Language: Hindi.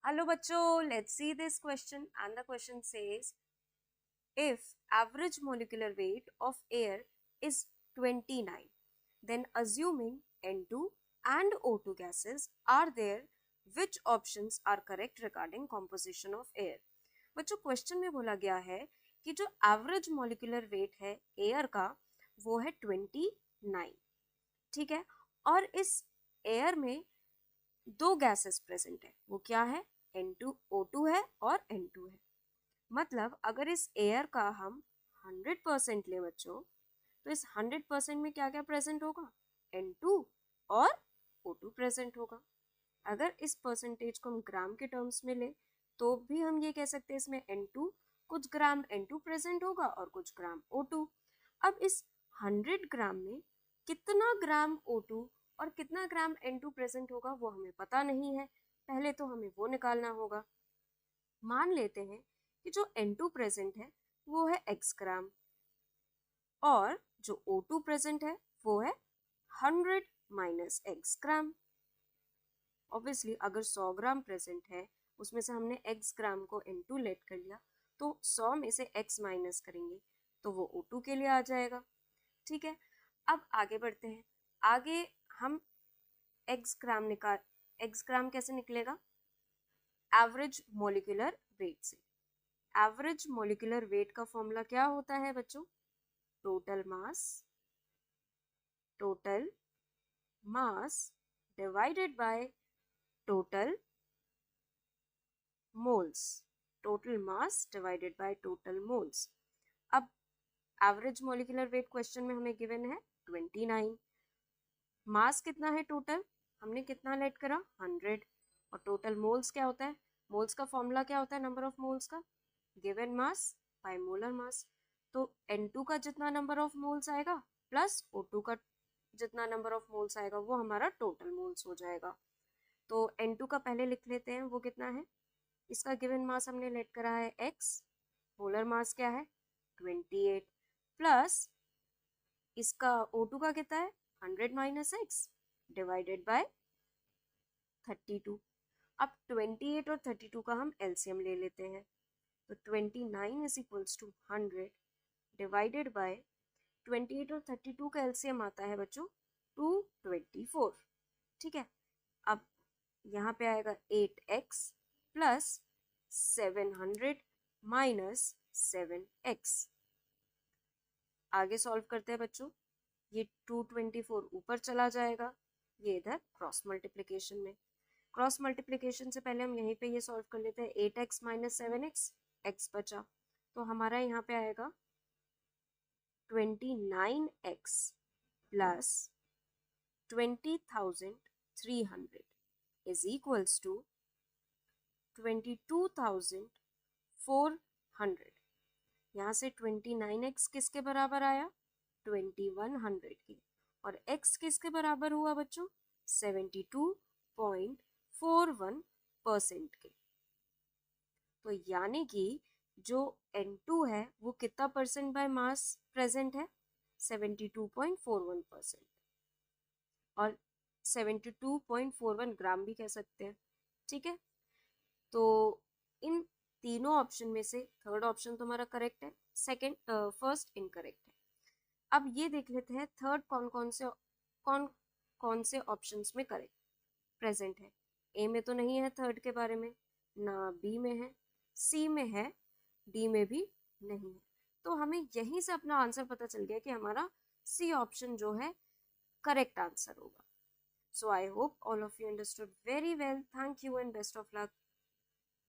Hello bachcho, let's see this question, and the question says if average molecular weight of air is 29, then assuming N2 and O2 gases are there, which options are correct regarding composition of air? बच्चों क्वेश्चन में बोला गया है कि जो एवरेज मॉलिक्यूलर वेट है एयर का वो है 29, ठीक है। और इस एयर में दो गैसेस प्रेजेंट है, वो क्या है? N2O2 है और N2 है। मतलब अगर इस एयर का हम 100% ले बच्चों, तो इस 100% में क्या क्या प्रेजेंट होगा? N2 और O2 प्रेजेंट होगा। अगर इस परसेंटेज को हम ग्राम के टर्म्स में ले तो भी हम ये कह सकते हैं इसमें N2 कुछ ग्राम N2 प्रेजेंट होगा और कुछ ग्राम O2। अब इस 100 ग्राम में कितना ग्राम O2 और कितना ग्राम N2 प्रेजेंट होगा वो हमें पता नहीं है, पहले तो हमें वो निकालना होगा। मान लेते हैं कि जो N2 प्रेजेंट है वो है x ग्राम और जो O2 प्रेजेंट है वो है 100 माइनस x ग्राम। ऑब्वियसली अगर 100 ग्राम प्रेजेंट है उसमें से हमने x ग्राम को N2 लेट कर लिया तो 100 में से x माइनस करेंगे तो वो O2 के लिए आ जाएगा, ठीक है। अब आगे बढ़ते हैं। आगे हम x ग्राम कैसे निकलेगा? एवरेज मॉलिक्यूलर वेट से। एवरेज मॉलिक्यूलर वेट का फॉर्मूला क्या होता है बच्चों? Total mass divided by total moles. Total mass divided by total moles. अब एवरेज मॉलिक्यूलर वेट क्वेश्चन में हमें गिवन है 29। मास कितना है टोटल? हमने कितना लेट करा? 100। और टोटल मोल्स क्या होता है? मोल्स का फॉर्मूला क्या होता है नंबर ऑफ मोल्स का? Given mass by molar mass. तो N2 का जितना नंबर ऑफ मोल्स आएगा प्लस O2 का जितना नंबर ऑफ मोल्स आएगा वो हमारा टोटल मोल्स हो जाएगा। तो N2 का पहले लिख लेते हैं, वो कितना है? इसका गिवन मास हमने लेट करा है x, मोलर मास क्या है? 28 प्लस इसका O2 का कितना है? 100 माइनस एक्स डिवाइडेड बाय 32। अब 28 और 32 का हम एलसीएम ले लेते हैं, तो 29 is equals to 100 divided by 28 और 32 का एलसीएम आता है बच्चों 224, ठीक है। अब यहाँ पे आएगा 8x प्लस 700 माइनस 7x। आगे सॉल्व करते हैं बच्चों। ये 224 ऊपर चला जाएगा, ये इधर क्रॉस मल्टीप्लिकेशन में। क्रॉस मल्टीप्लिकेशन से पहले हम यहीं पे ये सॉल्व कर लेते हैं। 8x माइनस 7x, x बचा तो हमारा यहाँ पे आएगा 29x plus 20,300 is equals to 22,400। यहाँ से 29x किसके बराबर आया? 2100 के। और x किसके बराबर हुआ बच्चों? 72.41% के। तो यानी कि जो N2 है वो कितना परसेंट बाय मास प्रेजेंट है? 72.41%। और 72.41 ग्राम भी कह सकते हैं, ठीक है। तो इन तीनों ऑप्शन में से थर्ड ऑप्शन तुम्हारा करेक्ट है, फर्स्ट इनकरेक्ट है। अब ये देख लेते हैं थर्ड कौन कौन से ऑप्शंस में करेक्ट प्रेजेंट है। ए में तो नहीं है थर्ड के बारे में, ना बी में है, सी में है, डी में भी नहीं है। तो हमें यहीं से अपना आंसर पता चल गया कि हमारा सी ऑप्शन जो है करेक्ट आंसर होगा। So I hope all of you understood very well. Thank you and best of luck.